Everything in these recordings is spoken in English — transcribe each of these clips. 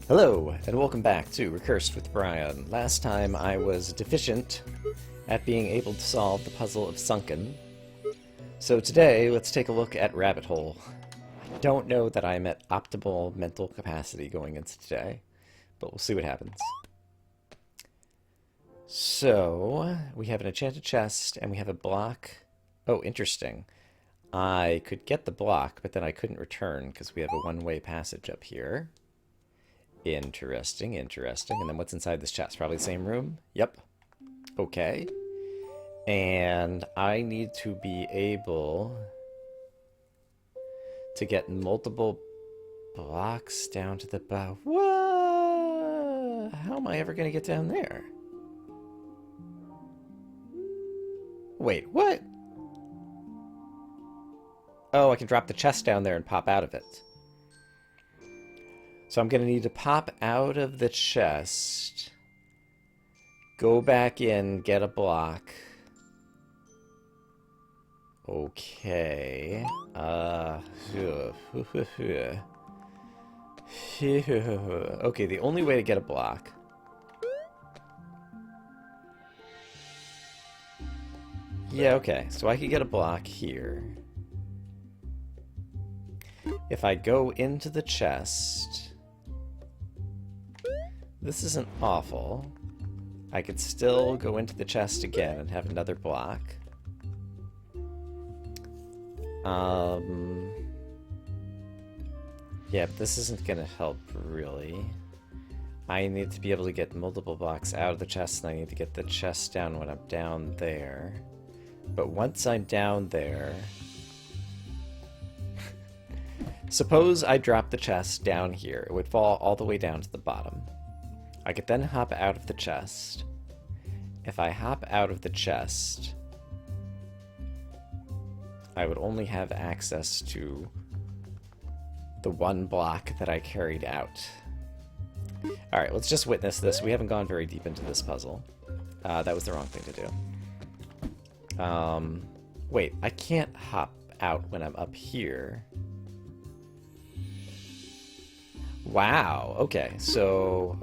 Hello, and welcome back to Recursed with Brian. Last time I was deficient at being able to solve the puzzle of Sunken. So today, let's take a look at Rabbit Hole. I don't know that I'm at optimal mental capacity going into today, but we'll see what happens. So, we have an enchanted chest, and we have a block. Oh, interesting. I could get the block, but then I couldn't return because we have a one-way passage up here. Interesting, interesting. And then what's inside this chest? Probably the same room? Yep. Okay. And I need to be able to get multiple blocks down to the bottom. What? How am I ever going to get down there? Wait, what? Oh, I can drop the chest down there and pop out of it. So I'm going to need to pop out of the chest, go back in, get a block. Okay. Okay, the only way to get a block. Yeah, okay. So I could get a block here. If I go into the chest... This isn't awful. I could still go into the chest again and have another block. Yeah, but this isn't gonna help, really. I need to be able to get multiple blocks out of the chest, and I need to get the chest down when I'm down there. But once I'm down there... Suppose I drop the chest down here. It would fall all the way down to the bottom. I could then hop out of the chest. If I hop out of the chest, I would only have access to the one block that I carried out. Alright, let's just witness this. We haven't gone very deep into this puzzle. That was the wrong thing to do. Wait, I can't hop out when I'm up here. Wow, okay, so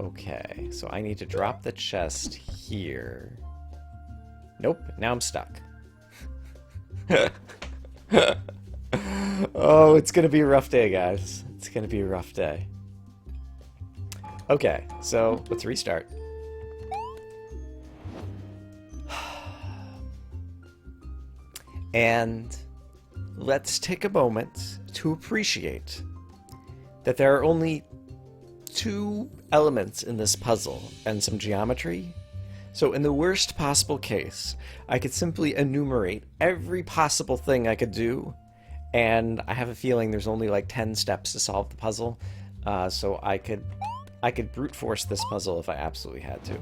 I need to drop the chest here. Nope, now I'm stuck. Oh, it's gonna be a rough day, guys. It's gonna be a rough day. Okay, so let's restart. And let's take a moment to appreciate that there are only two elements in this puzzle and some geometry. So in the worst possible case, I could simply enumerate every possible thing I could do, and I have a feeling there's only like 10 steps to solve the puzzle, so I could brute force this puzzle if I absolutely had to.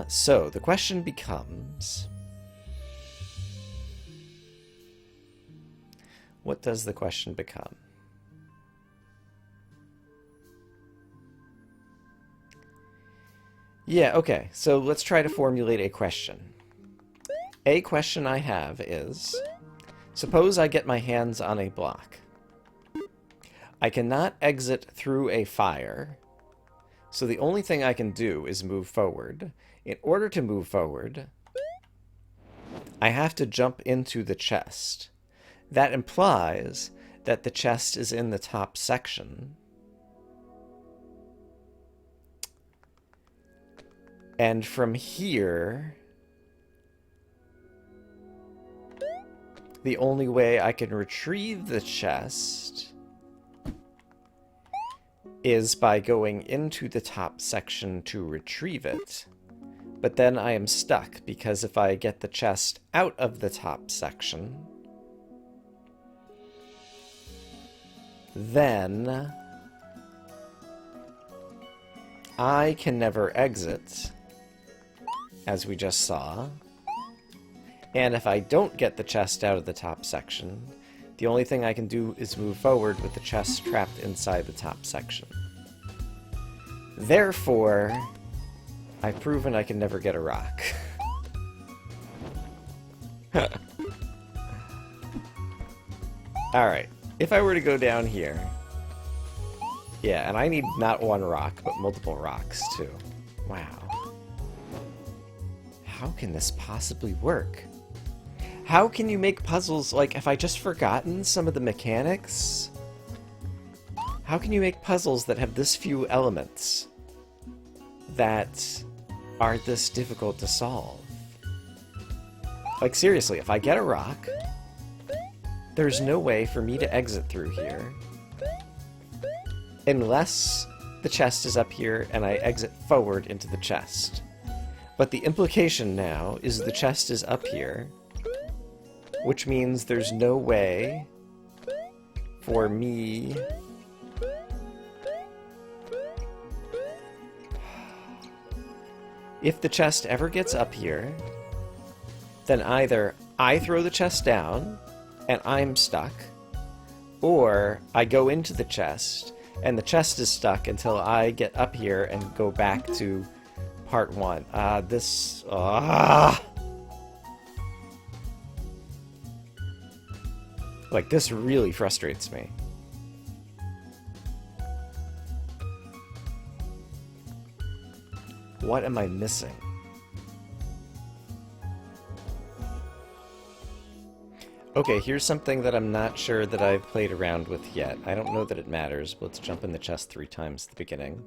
So the question becomes... What does the question become? Yeah, okay, so let's try to formulate a question. A question I have is, suppose I get my hands on a block. I cannot exit through a fire, so the only thing I can do is move forward. In order to move forward, I have to jump into the chest. That implies that the chest is in the top section. And from here, the only way I can retrieve the chest is by going into the top section to retrieve it. But then I am stuck, because if I get the chest out of the top section, then I can never exit, as we just saw. And if I don't get the chest out of the top section, the only thing I can do is move forward with the chest trapped inside the top section. Therefore, I've proven I can never get a rock. Alright, if I were to go down here, Yeah, and I need not one rock, but multiple rocks, too. Wow. How can this possibly work? How can you make puzzles, like, have I just forgotten some of the mechanics? How can you make puzzles that have this few elements that are this difficult to solve? Like, seriously, if I get a rock, there's no way for me to exit through here unless the chest is up here and I exit forward into the chest. But the implication now is the chest is up here, which means there's no way for me... If the chest ever gets up here, then either I throw the chest down and I'm stuck, or I go into the chest and the chest is stuck until I get up here and go back to part 1. Like, this really frustrates me. What am I missing? Okay, here's something that I'm not sure that I've played around with yet. I don't know that it matters, but let's jump in the chest 3 times at the beginning.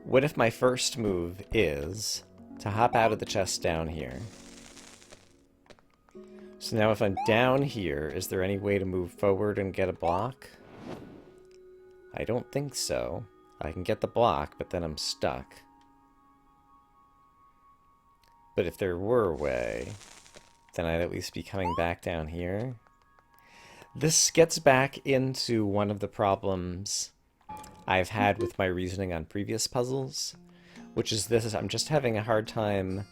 What if my first move is to hop out of the chest down here? So now if I'm down here, is there any way to move forward and get a block? I don't think so. I can get the block, but then I'm stuck. But if there were a way, then I'd at least be coming back down here. This gets back into one of the problems I've had with my reasoning on previous puzzles, which is this: I'm just having a hard time.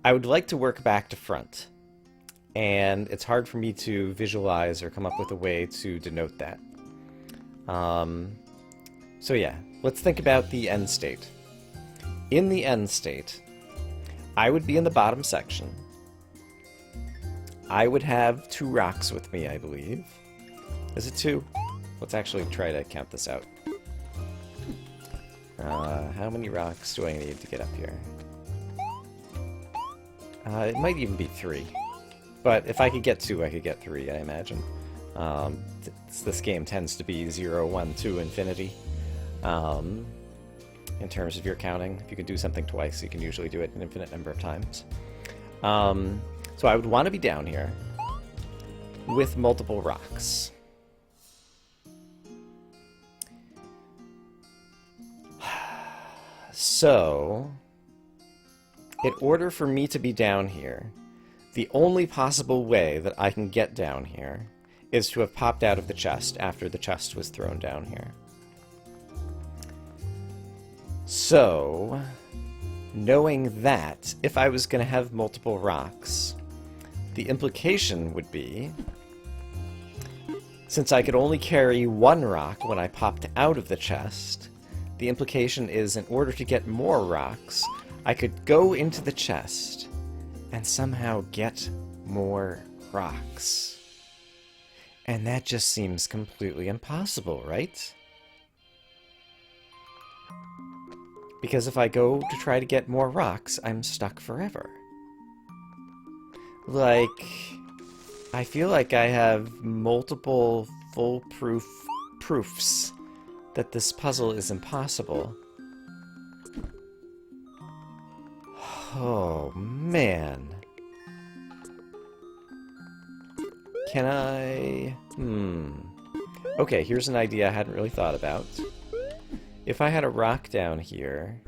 I would like to work back to front, and it's hard for me to visualize or come up with a way to denote that. So yeah, let's think about the end state. In the end state, I would be in the bottom section. I would have 2 rocks with me, I believe. Is it 2? Let's actually try to count this out. How many rocks do I need to get up here? It might even be 3. But if I could get 2, I could get 3, I imagine. This game tends to be 0, 1, 2, infinity. In terms of your counting. If you can do something twice, you can usually do it an infinite number of times. So I would want to be down here with multiple rocks. So, in order for me to be down here, the only possible way that I can get down here is to have popped out of the chest after the chest was thrown down here. So, knowing that, if I was going to have multiple rocks, the implication would be, since I could only carry 1 rock when I popped out of the chest, the implication is in order to get more rocks, I could go into the chest and somehow get more rocks. And that just seems completely impossible, right? Because if I go to try to get more rocks, I'm stuck forever. Like, I feel like I have multiple foolproof proofs that this puzzle is impossible. Oh, man. Can I... Okay, here's an idea I hadn't really thought about. If I had a rock down here,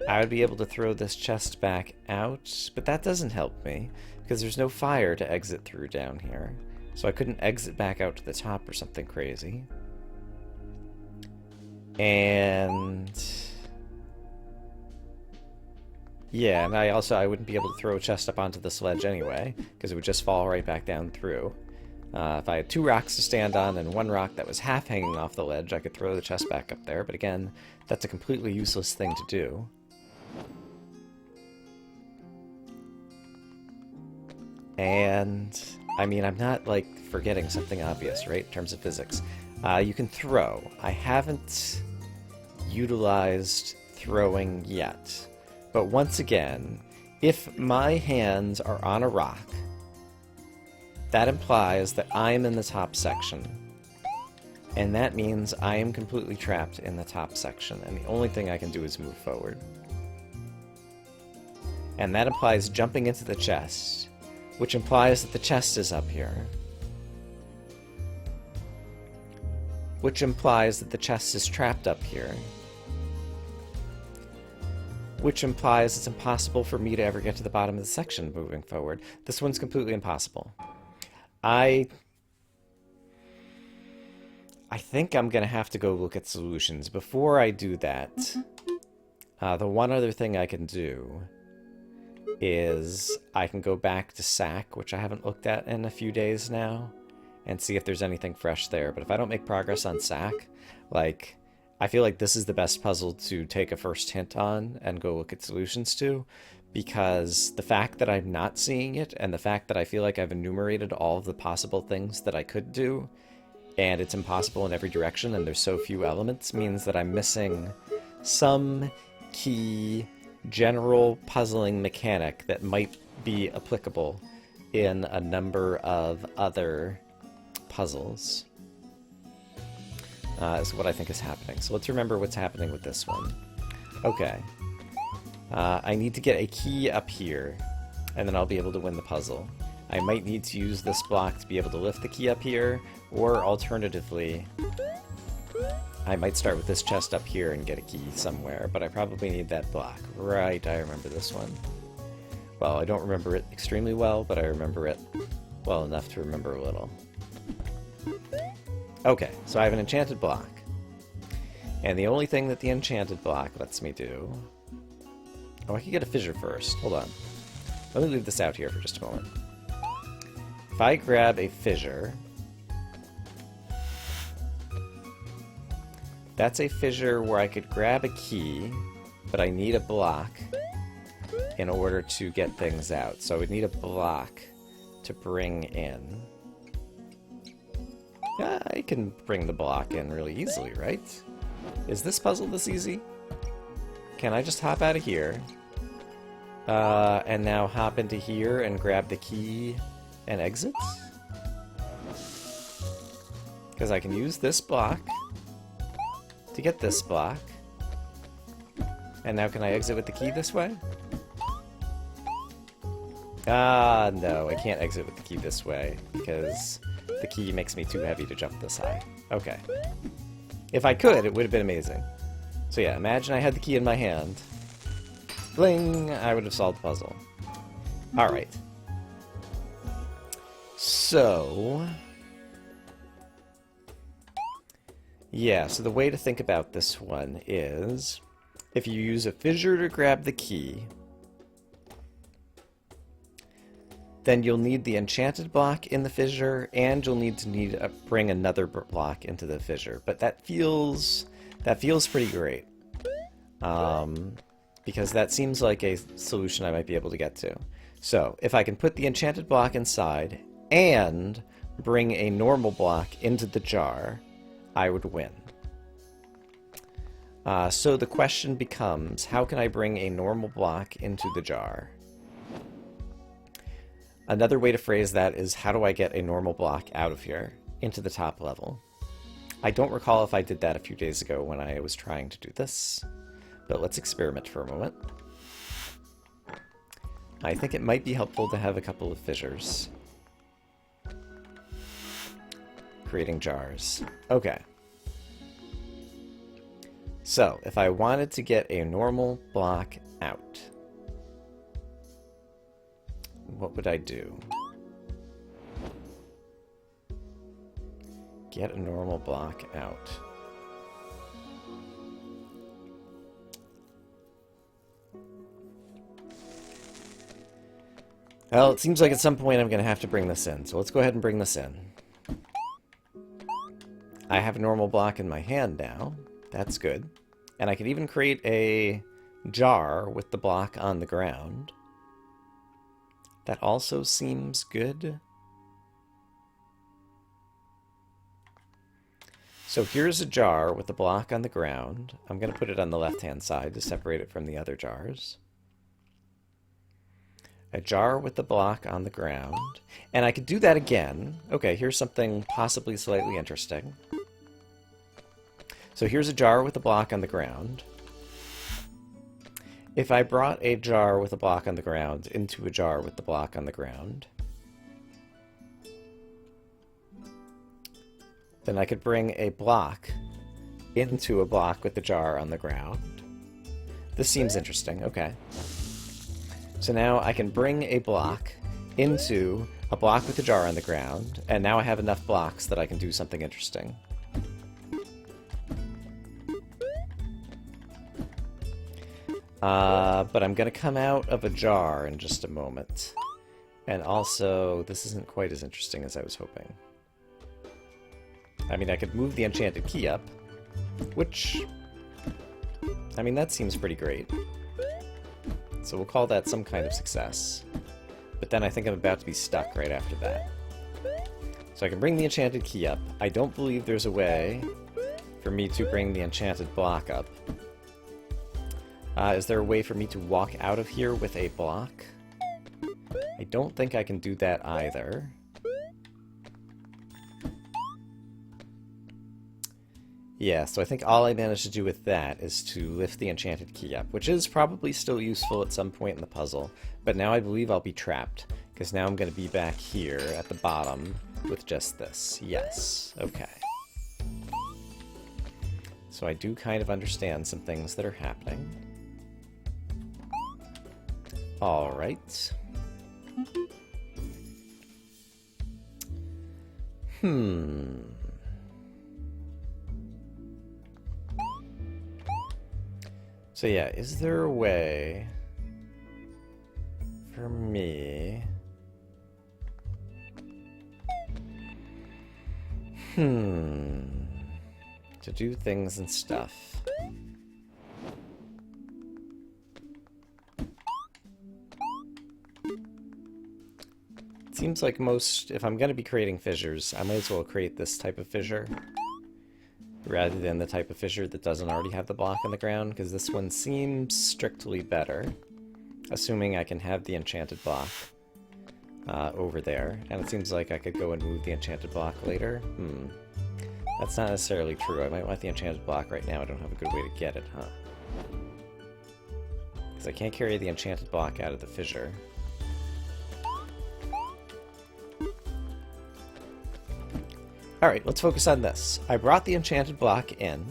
I would be able to throw this chest back out, but that doesn't help me, because there's no fire to exit through down here. So I couldn't exit back out to the top or something crazy. And... yeah, and I wouldn't be able to throw a chest up onto the sledge anyway, because it would just fall right back down through. If I had 2 rocks to stand on and 1 rock that was half hanging off the ledge, I could throw the chest back up there, but again, that's a completely useless thing to do. And, I mean, I'm not, like, forgetting something obvious, right, in terms of physics. You can throw. I haven't utilized throwing yet. But once again, if my hands are on a rock, that implies that I'm in the top section. And that means I am completely trapped in the top section, and the only thing I can do is move forward. And that implies jumping into the chest, which implies that the chest is up here. Which implies that the chest is trapped up here. Which implies it's impossible for me to ever get to the bottom of the section moving forward. This one's completely impossible. I think I'm going to have to go look at solutions. Before I do that, the one other thing I can do is I can go back to SAC, which I haven't looked at in a few days now, and see if there's anything fresh there. But if I don't make progress on SAC, like, I feel like this is the best puzzle to take a first hint on and go look at solutions to, because the fact that I'm not seeing it and the fact that I feel like I've enumerated all of the possible things that I could do, and it's impossible in every direction and there's so few elements, means that I'm missing some key general puzzling mechanic that might be applicable in a number of other puzzles. Is what I think is happening. So let's remember what's happening with this one. Okay. I need to get a key up here, and then I'll be able to win the puzzle. I might need to use this block to be able to lift the key up here, or alternatively, I might start with this chest up here and get a key somewhere, but I probably need that block. Right, I remember this one. Well, I don't remember it extremely well, but I remember it well enough to remember a little. Okay, so I have an enchanted block. And the only thing that the enchanted block lets me do... Oh, I could get a fissure first. Hold on. Let me leave this out here for just a moment. If I grab a fissure... That's a fissure where I could grab a key, but I need a block in order to get things out. So I would need a block to bring in. I can bring the block in really easily, right? Is this puzzle this easy? Can I just hop out of here? And now hop into here and grab the key and exit? Because I can use this block to get this block. And now can I exit with the key this way? No, I can't exit with the key this way, because the key makes me too heavy to jump this high. Okay. If I could, it would have been amazing. So yeah, imagine I had the key in my hand. Bling! I would have solved the puzzle. Alright. So... yeah, so the way to think about this one is... if you use a fissure to grab the key... then you'll need the enchanted block in the fissure, and you'll need to bring another block into the fissure. But that feels pretty great, because that seems like a solution I might be able to get to. So if I can put the enchanted block inside and bring a normal block into the jar, I would win. So the question becomes, how can I bring a normal block into the jar? Another way to phrase that is, how do I get a normal block out of here, into the top level? I don't recall if I did that a few days ago when I was trying to do this, but let's experiment for a moment. I think it might be helpful to have a couple of fissures. Creating jars. Okay. So, if I wanted to get a normal block out, what would I do? Get a normal block out. Well, it seems like at some point I'm going to have to bring this in, so let's go ahead and bring this in. I have a normal block in my hand now. That's good. And I can even create a jar with the block on the ground. That also seems good. So here's a jar with a block on the ground. I'm going to put it on the left-hand side to separate it from the other jars. A jar with the block on the ground. And I could do that again. Okay, here's something possibly slightly interesting. So here's a jar with a block on the ground. If I brought a jar with a block on the ground into a jar with the block on the ground, then I could bring a block into a block with the jar on the ground. This seems interesting. Okay. So now I can bring a block into a block with a jar on the ground, and now I have enough blocks that I can do something interesting. But I'm going to come out of a jar in just a moment. And also, this isn't quite as interesting as I was hoping. I mean, I could move the enchanted key up, which, I mean, that seems pretty great. So we'll call that some kind of success. But then I think I'm about to be stuck right after that. So I can bring the enchanted key up. I don't believe there's a way for me to bring the enchanted block up. Is there a way for me to walk out of here with a block? I don't think I can do that either. Yeah, so I think all I managed to do with that is to lift the enchanted key up, which is probably still useful at some point in the puzzle, but now I believe I'll be trapped, because now I'm going to be back here at the bottom with just this. Yes, okay. So I do kind of understand some things that are happening. Alright. So yeah, is there a way for me to do things and stuff? It seems like most, if I'm going to be creating fissures, I might as well create this type of fissure rather than the type of fissure that doesn't already have the block on the ground, because this one seems strictly better, assuming I can have the enchanted block over there. And it seems like I could go and move the enchanted block later. That's not necessarily true. I might want the enchanted block right now. I don't have a good way to get it, huh? Because I can't carry the enchanted block out of the fissure. Alright, let's focus on this. I brought the enchanted block in.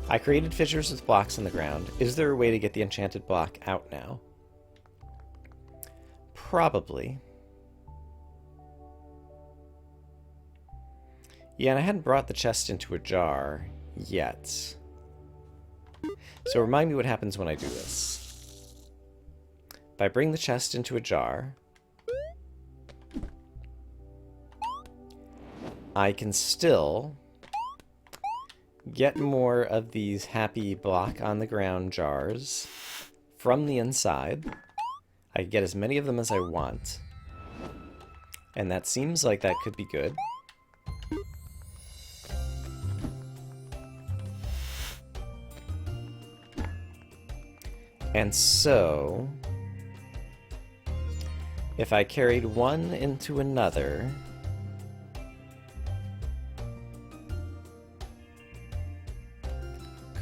I created fissures with blocks in the ground. Is there a way to get the enchanted block out now? Probably. Yeah, and I hadn't brought the chest into a jar yet. So remind me what happens when I do this. If I bring the chest into a jar, I can still get more of these happy block on the ground jars from the inside. I can get as many of them as I want. And that seems like that could be good. And so, if I carried one into another,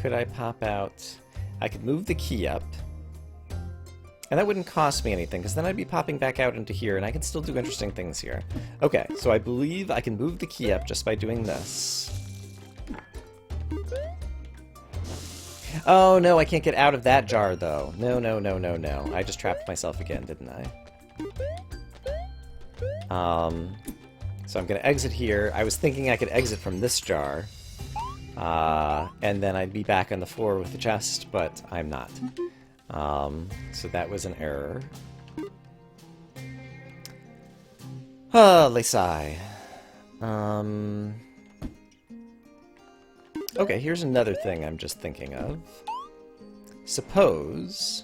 could I pop out? I could move the key up, and that wouldn't cost me anything, because then I'd be popping back out into here, and I can still do interesting things here. Okay, so I believe I can move the key up just by doing this. Oh no, I can't get out of that jar, though. No, no, no, no, no. I just trapped myself again, didn't I? So I'm going to exit here. I was thinking I could exit from this jar. And then I'd be back on the floor with the chest, but I'm not. So that was an error. Les sigh. Okay, here's another thing I'm just thinking of. Suppose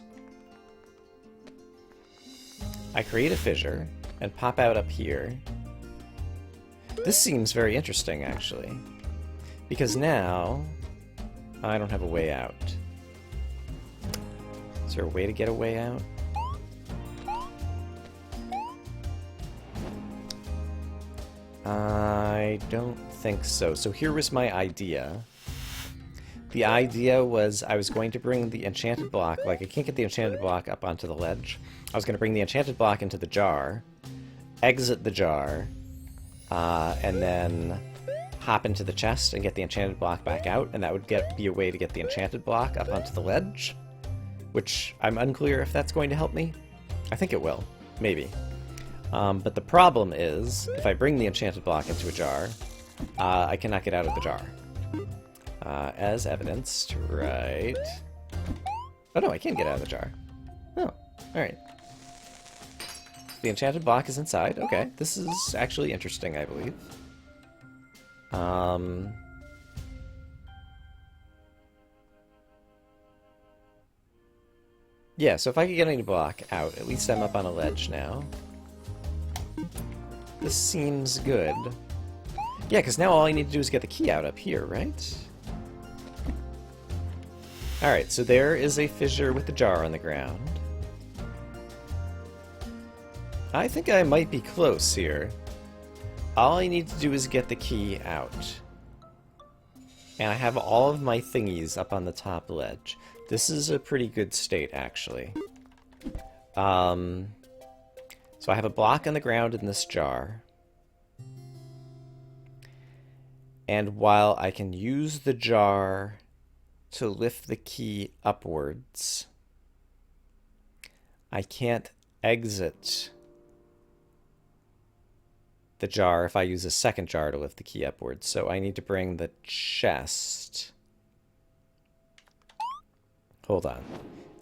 I create a fissure and pop out up here. This seems very interesting, actually. Because now I don't have a way out. Is there a way to get a way out? I don't think so. So here was my idea. The idea was I was going to bring the enchanted block, like I can't get the enchanted block up onto the ledge. I was going to bring the enchanted block into the jar, exit the jar, and then hop into the chest and get the enchanted block back out, and that would be a way to get the enchanted block up onto the ledge, which I'm unclear if that's going to help me. I think it will. Maybe. But the problem is, if I bring the enchanted block into a jar, I cannot get out of the jar. As evidenced, right... Oh no, I can get out of the jar. Oh, alright. The enchanted block is inside. Okay, this is actually interesting, I believe. Yeah, so if I could get any block out, at least I'm up on a ledge now. This seems good. Yeah, because now all I need to do is get the key out up here, right? Alright, so there is a fissure with the jar on the ground. I think I might be close here. All I need to do is get the key out. And I have all of my thingies up on the top ledge. This is a pretty good state, actually. So I have a block on the ground in this jar. And while I can use the jar to lift the key upwards, I can't exit the jar if I use a second jar to lift the key upwards. So I need to bring the chest. Hold on.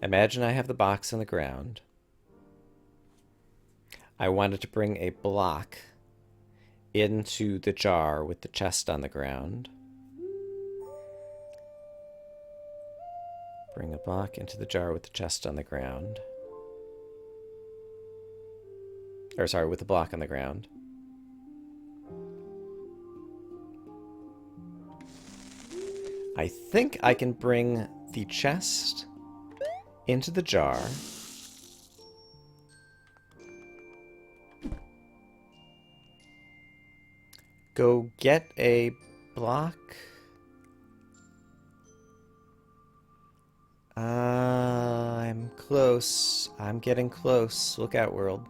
Imagine I have the box on the ground. I wanted to bring a block into the jar with the chest on the ground. Bring a block into the jar with the chest on the ground. Or sorry, with the block on the ground. I think I can bring the chest into the jar. Go get a block. I'm close. I'm getting close. Look out, world.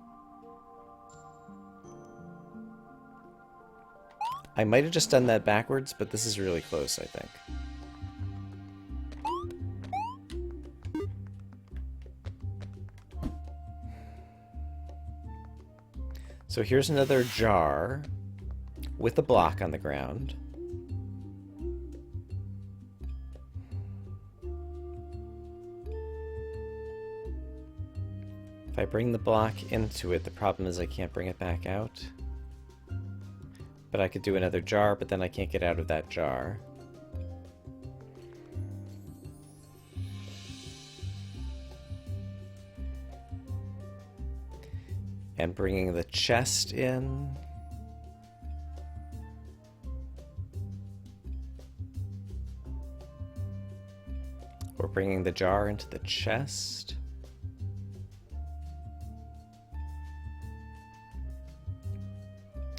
I might have just done that backwards, but this is really close, I think. So here's another jar with a block on the ground. If I bring the block into it, the problem is I can't bring it back out. But I could do another jar, but then I can't get out of that jar. And bringing the chest in. Or bringing the jar into the chest.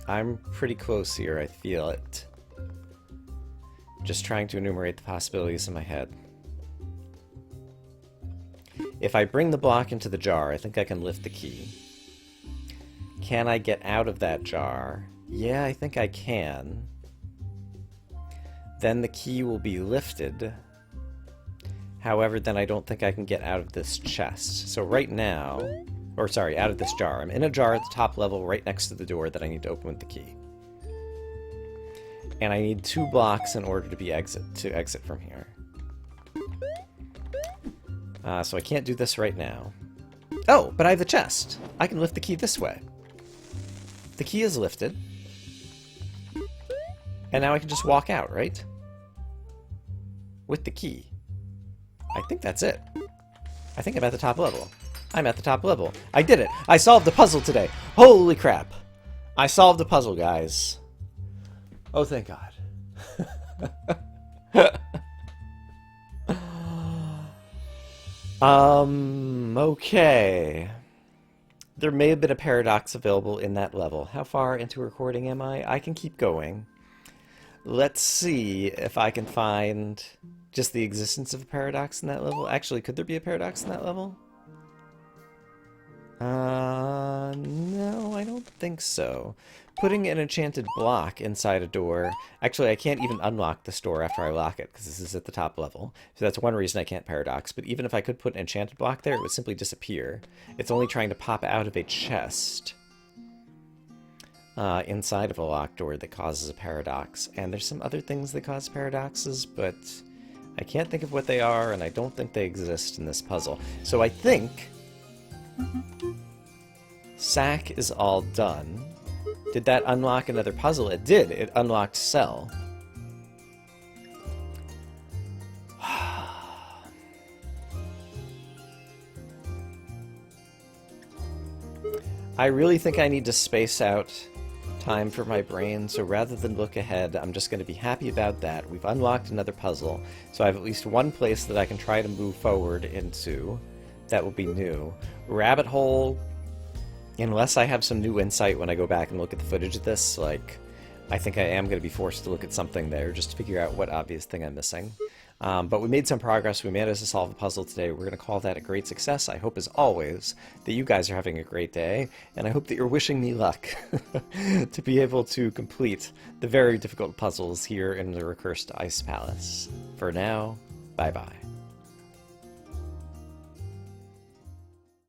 I'm pretty close here, I feel it. Just trying to enumerate the possibilities in my head. If I bring the block into the jar, I think I can lift the key. Can I get out of that jar? Yeah, I think I can. Then the key will be lifted. However, then I don't think I can get out of this chest. So right now... Or sorry, out of this jar. I'm in a jar at the top level right next to the door that I need to open with the key. And I need 2 blocks in order to exit from here. So I can't do this right now. Oh, but I have the chest. I can lift the key this way. The key is lifted. And now I can just walk out, right? With the key. I think that's it. I think I'm at the top level. I'm at the top level. I did it! I solved the puzzle today! Holy crap! I solved the puzzle, guys. Oh, thank God. Okay. There may have been a paradox available in that level. How far into recording am I? I can keep going. Let's see if I can find just the existence of a paradox in that level. Actually, could there be a paradox in that level? No, I don't think so. Putting an enchanted block inside a door... Actually, I can't even unlock this door after I lock it, because this is at the top level. So that's one reason I can't paradox. But even if I could put an enchanted block there, it would simply disappear. It's only trying to pop out of a chest inside of a locked door that causes a paradox. And there's some other things that cause paradoxes, but I can't think of what they are, and I don't think they exist in this puzzle. So I think... Sack is all done. Did that unlock another puzzle? It did. It unlocked Cell. I really think I need to space out time for my brain, so rather than look ahead, I'm just going to be happy about that. We've unlocked another puzzle, so I have at least one place that I can try to move forward into. That will be new. Rabbit hole, unless I have some new insight when I go back and look at the footage of this, like, I think I am going to be forced to look at something there just to figure out what obvious thing I'm missing. But we made some progress. We managed to solve a puzzle today. We're going to call that a great success. I hope, as always, that you guys are having a great day, and I hope that you're wishing me luck to be able to complete the very difficult puzzles here in the Recursed Ice Palace. For now, bye-bye.